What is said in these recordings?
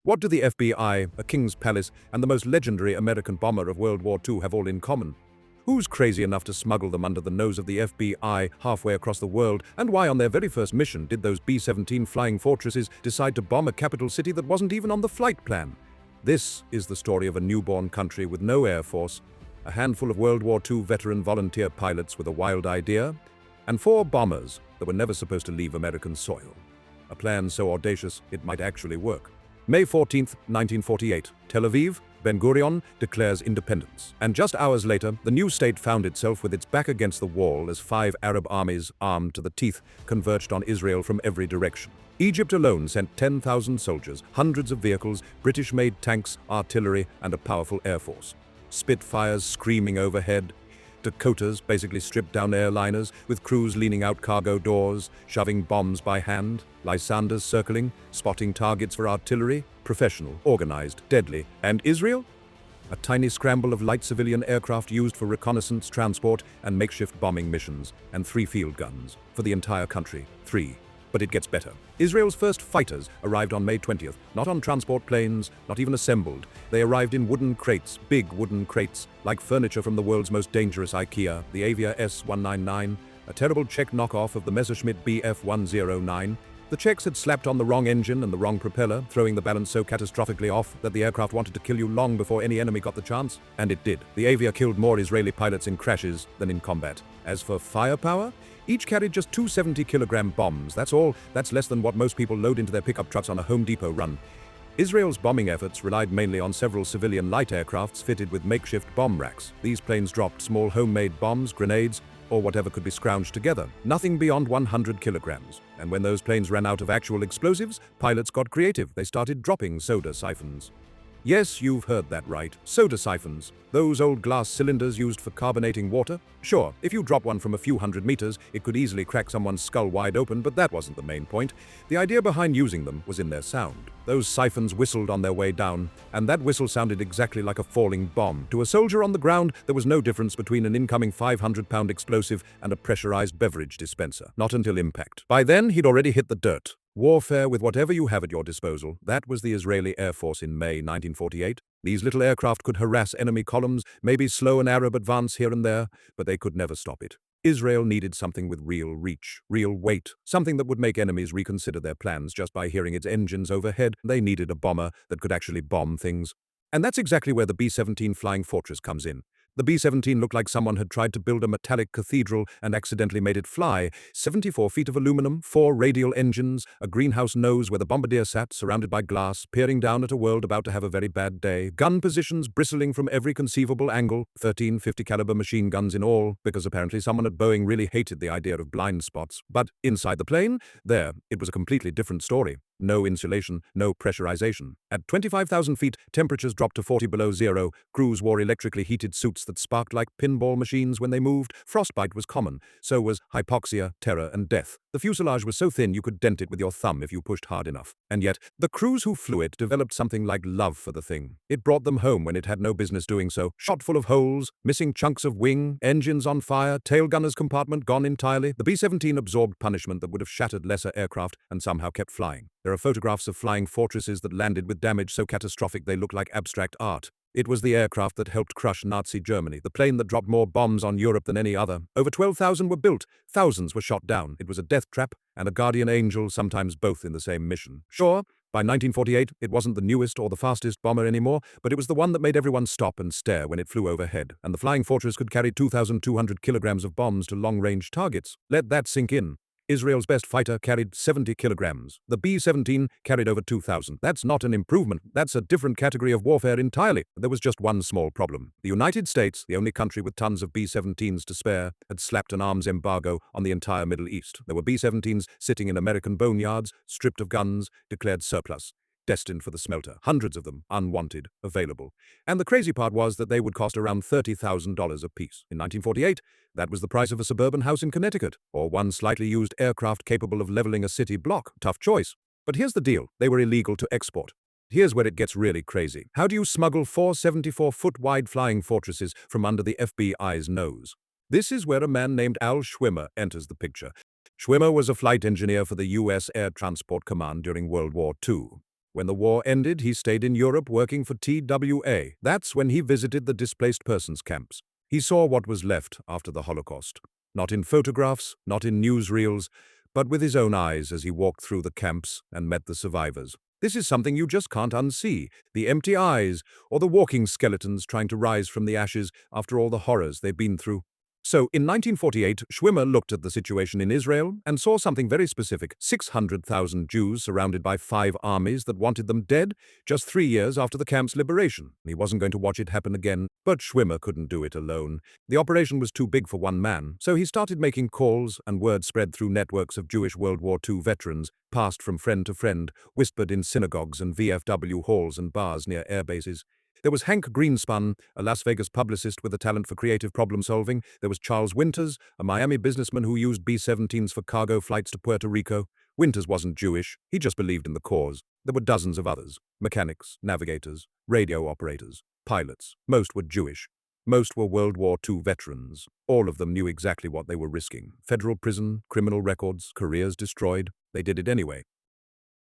What do the FBI, a king's palace, and the most legendary American bomber of World War II have all in common? Who's crazy enough to smuggle them under the nose of the FBI halfway across the world, and why on their very first mission did those B-17 Flying Fortresses decide to bomb a capital city that wasn't even on the flight plan? This is the story of a newborn country with no air force, a handful of World War II veteran volunteer pilots with a wild idea, and 4 bombers that were never supposed to leave American soil. A plan so audacious it might actually work. May 14, 1948, Tel Aviv, Ben Gurion declares independence. And just hours later, the new state found itself with its back against the wall as 5 Arab armies, armed to the teeth, converged on Israel from every direction. Egypt alone sent 10,000 soldiers, hundreds of vehicles, British-made tanks, artillery, and a powerful air force. Spitfires screaming overhead, Dakotas basically stripped down airliners, with crews leaning out cargo doors, shoving bombs by hand, Lysanders circling, spotting targets for artillery, professional, organized, deadly. And Israel? A tiny scramble of light civilian aircraft used for reconnaissance, transport, and makeshift bombing missions, and 3 field guns. For the entire country, 3. But it gets better. Israel's first fighters arrived on May 20th, not on transport planes, not even assembled. They arrived in wooden crates, big wooden crates, like furniture from the world's most dangerous IKEA, the Avia S-199, a terrible Czech knockoff of the Messerschmitt Bf-109. The Czechs had slapped on the wrong engine and the wrong propeller, throwing the balance so catastrophically off that the aircraft wanted to kill you long before any enemy got the chance. And it did. The Avia killed more Israeli pilots in crashes than in combat. As for firepower, each carried just 2 70-kilogram bombs. That's all. That's less than what most people load into their pickup trucks on a Home Depot run. Israel's bombing efforts relied mainly on several civilian light aircrafts fitted with makeshift bomb racks. These planes dropped small homemade bombs, grenades, or whatever could be scrounged together. Nothing beyond 100 kilograms. And when those planes ran out of actual explosives, pilots got creative. They started dropping soda siphons. Yes, you've heard that right. Soda siphons. Those old glass cylinders used for carbonating water. Sure, if you drop one from a few hundred meters, it could easily crack someone's skull wide open, but that wasn't the main point. The idea behind using them was in their sound. Those siphons whistled on their way down, and that whistle sounded exactly like a falling bomb. To a soldier on the ground, there was no difference between an incoming 500-pound explosive and a pressurized beverage dispenser. Not until impact. By then, he'd already hit the dirt. Warfare with whatever you have at your disposal, that was the Israeli Air Force in May 1948. These little aircraft could harass enemy columns, maybe slow an Arab advance here and there, but they could never stop it. Israel needed something with real reach, real weight, something that would make enemies reconsider their plans just by hearing its engines overhead. They needed a bomber that could actually bomb things. And that's exactly where the B-17 Flying Fortress comes in. The B-17 looked like someone had tried to build a metallic cathedral and accidentally made it fly. 74 feet of aluminum, 4 radial engines, a greenhouse nose where the bombardier sat, surrounded by glass, peering down at a world about to have a very bad day. Gun positions bristling from every conceivable angle. 13 50-caliber machine guns in all, because apparently someone at Boeing really hated the idea of blind spots. But inside the plane, it was a completely different story. No insulation, no pressurization. At 25,000 feet, temperatures dropped to 40 below zero. Crews wore electrically heated suits that sparked like pinball machines when they moved. Frostbite was common. So was hypoxia, terror, and death. The fuselage was so thin you could dent it with your thumb if you pushed hard enough. And yet, the crews who flew it developed something like love for the thing. It brought them home when it had no business doing so. Shot full of holes, missing chunks of wing, engines on fire, tail gunner's compartment gone entirely. The B-17 absorbed punishment that would have shattered lesser aircraft and somehow kept flying. There are photographs of flying fortresses that landed with damage so catastrophic they look like abstract art. It was the aircraft that helped crush Nazi Germany, the plane that dropped more bombs on Europe than any other. Over 12,000 were built, thousands were shot down. It was a death trap and a guardian angel, sometimes both in the same mission. Sure, by 1948, it wasn't the newest or the fastest bomber anymore, but it was the one that made everyone stop and stare when it flew overhead. And the Flying Fortress could carry 2,200 kilograms of bombs to long-range targets. Let that sink in. Israel's best fighter carried 70 kilograms. The B-17 carried over 2,000. That's not an improvement. That's a different category of warfare entirely. There was just one small problem. The United States, the only country with tons of B-17s to spare, had slapped an arms embargo on the entire Middle East. There were B-17s sitting in American boneyards, stripped of guns, declared surplus. Destined for the smelter. Hundreds of them, unwanted, available. And the crazy part was that they would cost around $30,000 apiece. In 1948, that was the price of a suburban house in Connecticut, or one slightly used aircraft capable of leveling a city block. Tough choice. But here's the deal. They were illegal to export. Here's where it gets really crazy. How do you smuggle 4 74-foot-wide flying fortresses from under the FBI's nose? This is where a man named Al Schwimmer enters the picture. Schwimmer was a flight engineer for the U.S. Air Transport Command during World War II. When the war ended, he stayed in Europe working for TWA. That's when he visited the displaced persons camps. He saw what was left after the Holocaust. Not in photographs, not in newsreels, but with his own eyes as he walked through the camps and met the survivors. This is something you just can't unsee, the empty eyes, or the walking skeletons trying to rise from the ashes after all the horrors they've been through. So, in 1948, Schwimmer looked at the situation in Israel and saw something very specific: 600,000 Jews surrounded by 5 armies that wanted them dead just 3 years after the camp's liberation. He wasn't going to watch it happen again, but Schwimmer couldn't do it alone. The operation was too big for one man, so he started making calls, and word spread through networks of Jewish World War II veterans, passed from friend to friend, whispered in synagogues and VFW halls and bars near air bases. There was Hank Greenspun, a Las Vegas publicist with a talent for creative problem-solving. There was Charles Winters, a Miami businessman who used B-17s for cargo flights to Puerto Rico. Winters wasn't Jewish, he just believed in the cause. There were dozens of others: mechanics, navigators, radio operators, pilots. Most were Jewish. Most were World War II veterans. All of them knew exactly what they were risking: federal prison, criminal records, careers destroyed. They did it anyway.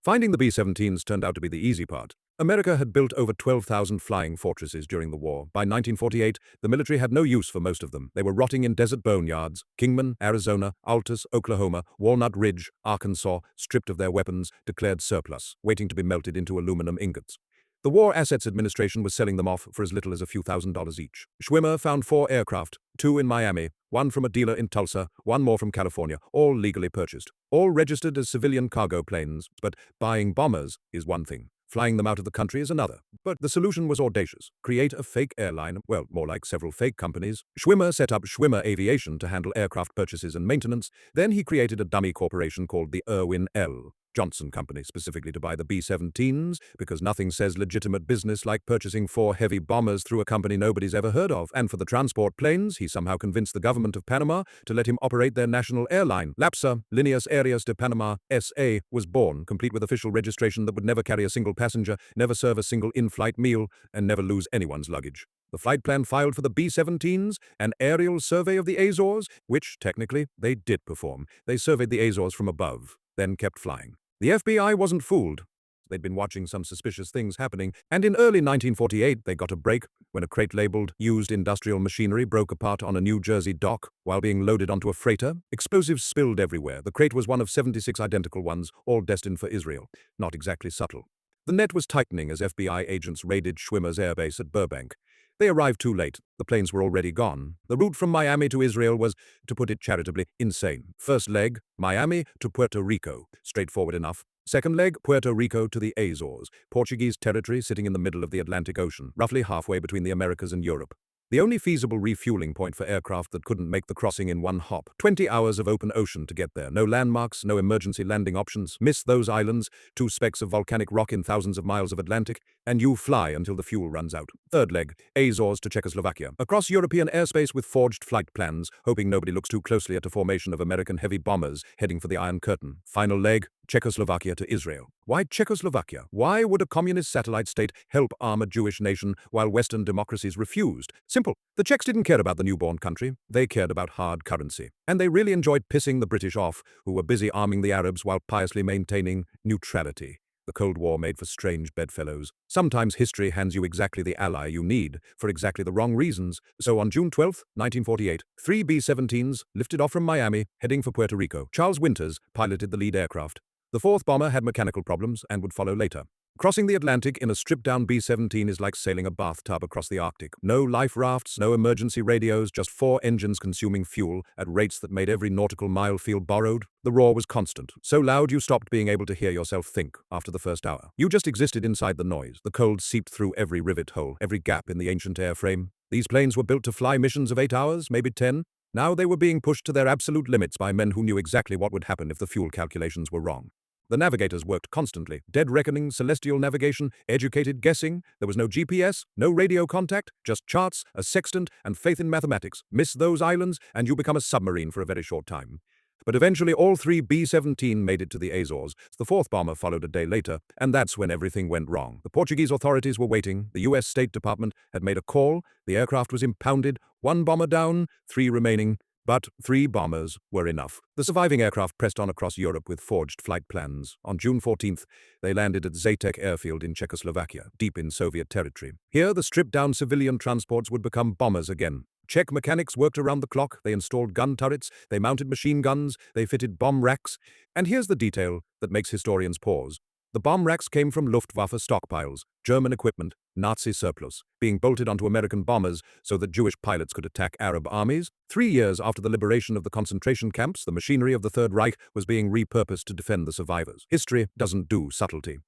Finding the B-17s turned out to be the easy part. America had built over 12,000 flying fortresses during the war. By 1948, the military had no use for most of them. They were rotting in desert boneyards: Kingman, Arizona; Altus, Oklahoma; Walnut Ridge, Arkansas, stripped of their weapons, declared surplus, waiting to be melted into aluminum ingots. The War Assets Administration was selling them off for as little as a few $1,000s each. Schwimmer found 4 aircraft, 2 in Miami, 1 from a dealer in Tulsa, 1 more from California, all legally purchased, all registered as civilian cargo planes. But buying bombers is one thing. Flying them out of the country is another. But the solution was audacious: create a fake airline, well, more like several fake companies. Schwimmer set up Schwimmer Aviation to handle aircraft purchases and maintenance. Then he created a dummy corporation called the Irwin L. Johnson Company, specifically to buy the B-17s, because nothing says legitimate business like purchasing 4 heavy bombers through a company nobody's ever heard of. And for the transport planes, he somehow convinced the government of Panama to let him operate their national airline. LAPSA, Líneas Aéreas de Panamá, S.A., was born, complete with official registration that would never carry a single passenger, never serve a single in-flight meal, and never lose anyone's luggage. The flight plan filed for the B-17s, an aerial survey of the Azores, which, technically, they did perform. They surveyed the Azores from above, then kept flying. The FBI wasn't fooled. They'd been watching some suspicious things happening, and in early 1948 they got a break when a crate labeled "Used Industrial Machinery" broke apart on a New Jersey dock while being loaded onto a freighter. Explosives spilled everywhere. The crate was one of 76 identical ones, all destined for Israel. Not exactly subtle. The net was tightening as FBI agents raided Schwimmer's airbase at Burbank. They arrived too late. The planes were already gone. The route from Miami to Israel was, to put it charitably, insane. First leg, Miami to Puerto Rico. Straightforward enough. Second leg, Puerto Rico to the Azores, Portuguese territory sitting in the middle of the Atlantic Ocean, roughly halfway between the Americas and Europe. The only feasible refueling point for aircraft that couldn't make the crossing in one hop. 20 hours of open ocean to get there. No landmarks, no emergency landing options. Miss those islands, 2 specks of volcanic rock in thousands of miles of Atlantic, and you fly until the fuel runs out. Third leg, Azores to Czechoslovakia. Across European airspace with forged flight plans, hoping nobody looks too closely at a formation of American heavy bombers heading for the Iron Curtain. Final leg, Czechoslovakia to Israel. Why Czechoslovakia? Why would a communist satellite state help arm a Jewish nation while Western democracies refused? Simple. The Czechs didn't care about the newborn country. They cared about hard currency. And they really enjoyed pissing the British off, who were busy arming the Arabs while piously maintaining neutrality. The Cold War made for strange bedfellows. Sometimes history hands you exactly the ally you need, for exactly the wrong reasons. So on June 12, 1948, 3 B-17s lifted off from Miami, heading for Puerto Rico. Charles Winters piloted the lead aircraft. The 4th bomber had mechanical problems and would follow later. Crossing the Atlantic in a stripped-down B-17 is like sailing a bathtub across the Arctic. No life rafts, no emergency radios, just 4 engines consuming fuel at rates that made every nautical mile feel borrowed. The roar was constant, so loud you stopped being able to hear yourself think after the first hour. You just existed inside the noise. The cold seeped through every rivet hole, every gap in the ancient airframe. These planes were built to fly missions of 8 hours, maybe 10. Now they were being pushed to their absolute limits by men who knew exactly what would happen if the fuel calculations were wrong. The navigators worked constantly. Dead reckoning, celestial navigation, educated guessing. There was no GPS, no radio contact, just charts, a sextant, and faith in mathematics. Miss those islands, and you become a submarine for a very short time. But eventually all 3 B-17 made it to the Azores. The 4th bomber followed a day later, and that's when everything went wrong. The Portuguese authorities were waiting. The U.S. State Department had made a call. The aircraft was impounded. 1 bomber down, 3 remaining. But 3 bombers were enough. The surviving aircraft pressed on across Europe with forged flight plans. On June 14th, they landed at Zatek airfield in Czechoslovakia, deep in Soviet territory. Here, the stripped-down civilian transports would become bombers again. Czech mechanics worked around the clock, they installed gun turrets, they mounted machine guns, they fitted bomb racks. And here's the detail that makes historians pause. The bomb racks came from Luftwaffe stockpiles, German equipment, Nazi surplus, being bolted onto American bombers so that Jewish pilots could attack Arab armies. 3 years after the liberation of the concentration camps, the machinery of the Third Reich was being repurposed to defend the survivors. History doesn't do subtlety.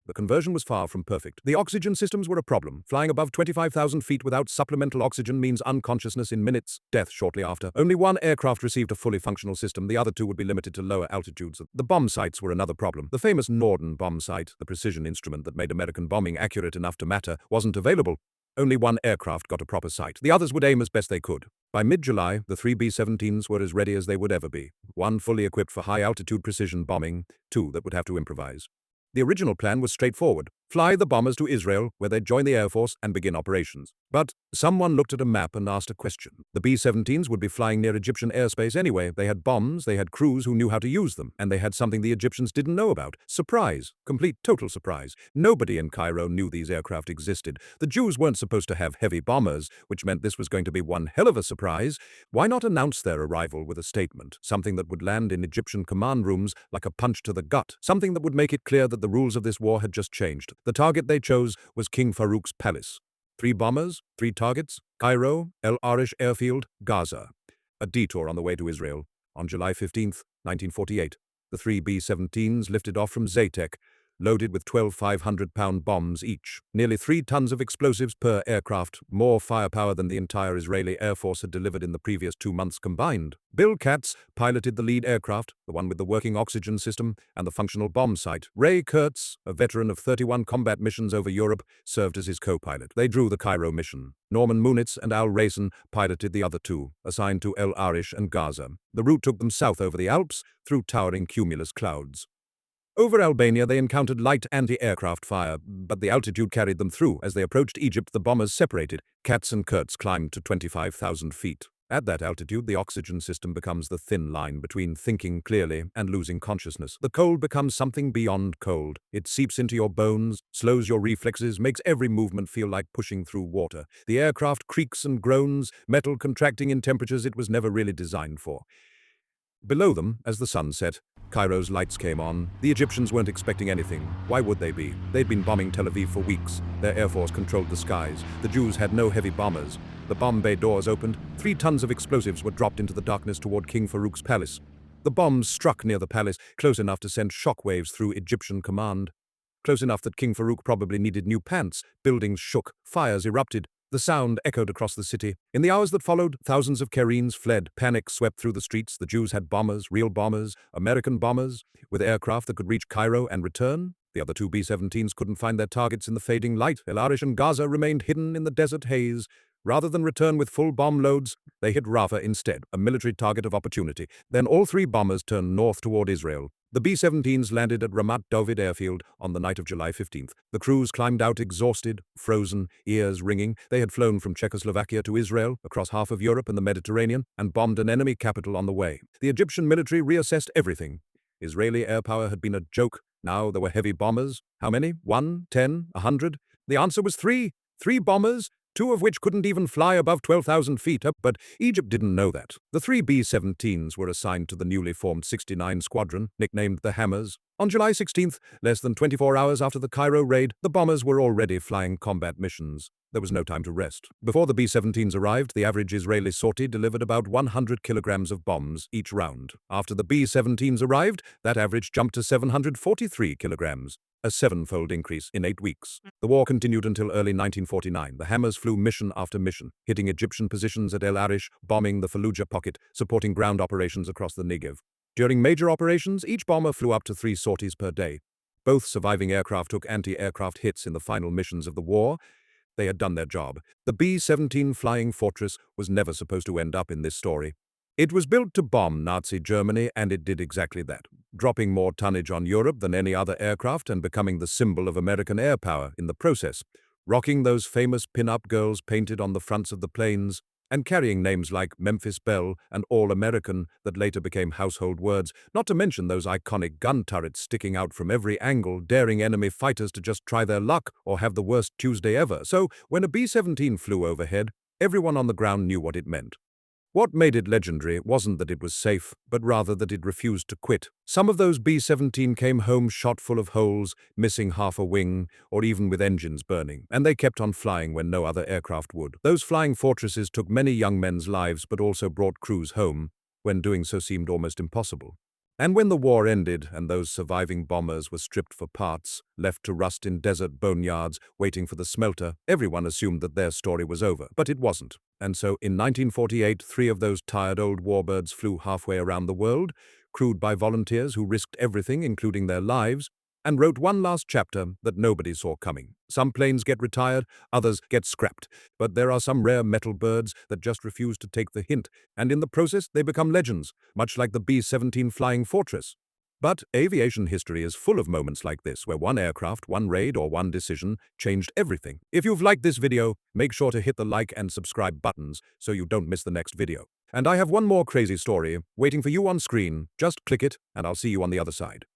The conversion was far from perfect. The oxygen systems were a problem. Flying above 25,000 feet without supplemental oxygen means unconsciousness in minutes, death shortly after. Only one aircraft received a fully functional system, the other 2 would be limited to lower altitudes. The bomb sights were another problem. The famous Norden bomb sight, the precision instrument that made American bombing accurate enough to matter, wasn't available. Only one aircraft got a proper sight. The others would aim as best they could. By mid-July, the 3 B-17s were as ready as they would ever be. 1 fully equipped for high-altitude precision bombing, 2 that would have to improvise. The original plan was straightforward. Fly the bombers to Israel, where they'd join the Air Force and begin operations. But someone looked at a map and asked a question. The B-17s would be flying near Egyptian airspace anyway. They had bombs, they had crews who knew how to use them, and they had something the Egyptians didn't know about. Surprise. Complete, total surprise. Nobody in Cairo knew these aircraft existed. The Jews weren't supposed to have heavy bombers, which meant this was going to be one hell of a surprise. Why not announce their arrival with a statement? Something that would land in Egyptian command rooms like a punch to the gut. Something that would make it clear that the rules of this war had just changed. The target they chose was King Farouk's palace. 3 bombers, 3 targets, Cairo, El Arish Airfield, Gaza. A detour on the way to Israel. On July 15th, 1948, the 3 B-17s lifted off from Zatek, loaded with 12 500-pound bombs each. Nearly 3 tons of explosives per aircraft, more firepower than the entire Israeli Air Force had delivered in the previous 2 months combined. Bill Katz piloted the lead aircraft, the one with the working oxygen system and the functional bomb sight. Ray Kurtz, a veteran of 31 combat missions over Europe, served as his co-pilot. They drew the Cairo mission. Norman Munitz and Al Rayson piloted the other 2, assigned to El Arish and Gaza. The route took them south over the Alps, through towering cumulus clouds. Over Albania, they encountered light anti-aircraft fire, but the altitude carried them through. As they approached Egypt, the bombers separated. Katz and Kurtz climbed to 25,000 feet. At that altitude, the oxygen system becomes the thin line between thinking clearly and losing consciousness. The cold becomes something beyond cold. It seeps into your bones, slows your reflexes, makes every movement feel like pushing through water. The aircraft creaks and groans, metal contracting in temperatures it was never really designed for. Below them, as the sun set, Cairo's lights came on. The Egyptians weren't expecting anything. Why would they be? They'd been bombing Tel Aviv for weeks. Their air force controlled the skies. The Jews had no heavy bombers. The bomb bay doors opened. 3 tons of explosives were dropped into the darkness toward King Farouk's palace. The bombs struck near the palace, close enough to send shockwaves through Egyptian command. Close enough that King Farouk probably needed new pants. Buildings shook. Fires erupted. The sound echoed across the city. In the hours that followed, thousands of Cairns fled. Panic swept through the streets. The Jews had bombers, real bombers, American bombers, with aircraft that could reach Cairo and return. The other 2 B-17s couldn't find their targets in the fading light. El Arish and Gaza remained hidden in the desert haze. Rather than return with full bomb loads, they hit Rafah instead, a military target of opportunity. Then all 3 bombers turned north toward Israel. The B-17s landed at Ramat David Airfield on the night of July 15th. The crews climbed out exhausted, frozen, ears ringing. They had flown from Czechoslovakia to Israel, across half of Europe and the Mediterranean, and bombed an enemy capital on the way. The Egyptian military reassessed everything. Israeli air power had been a joke. Now there were heavy bombers. How many? 1, 10, 100? The answer was 3. 3 bombers, 2 of which couldn't even fly above 12,000 feet up, but Egypt didn't know that. The 3 B-17s were assigned to the newly formed 69 Squadron, nicknamed the Hammers. On July 16th, less than 24 hours after the Cairo raid, the bombers were already flying combat missions. There was no time to rest. Before the B-17s arrived, the average Israeli sortie delivered about 100 kilograms of bombs each round. After the B-17s arrived, that average jumped to 743 kilograms. A 7-fold increase in 8 weeks. The war continued until early 1949. The Hammers flew mission after mission, hitting Egyptian positions at El Arish, bombing the Fallujah pocket, supporting ground operations across the Negev. During major operations, each bomber flew up to 3 sorties per day. Both surviving aircraft took anti-aircraft hits in the final missions of the war. They had done their job. The B-17 Flying Fortress was never supposed to end up in this story. It was built to bomb Nazi Germany, and it did exactly that, dropping more tonnage on Europe than any other aircraft and becoming the symbol of American air power in the process, rocking those famous pin-up girls painted on the fronts of the planes. and carrying names like Memphis Belle and All-American that later became household words, not to mention those iconic gun turrets sticking out from every angle, daring enemy fighters to just try their luck or have the worst Tuesday ever. So, when a B-17 flew overhead, everyone on the ground knew what it meant. What made it legendary wasn't that it was safe, but rather that it refused to quit. Some of those B-17 came home shot full of holes, missing half a wing, or even with engines burning, and they kept on flying when no other aircraft would. Those flying fortresses took many young men's lives but also brought crews home, when doing so seemed almost impossible. And when the war ended and those surviving bombers were stripped for parts, left to rust in desert boneyards, waiting for the smelter, everyone assumed that their story was over. But it wasn't. And so in 1948, 3 of those tired old warbirds flew halfway around the world, crewed by volunteers who risked everything, including their lives, and wrote one last chapter that nobody saw coming. Some planes get retired, others get scrapped, but there are some rare metal birds that just refuse to take the hint, and in the process they become legends, much like the B-17 Flying Fortress. But aviation history is full of moments like this, where one aircraft, one raid, or one decision changed everything. If you've liked this video, make sure to hit the like and subscribe buttons so you don't miss the next video. And I have one more crazy story waiting for you on screen. Just click it, and I'll see you on the other side.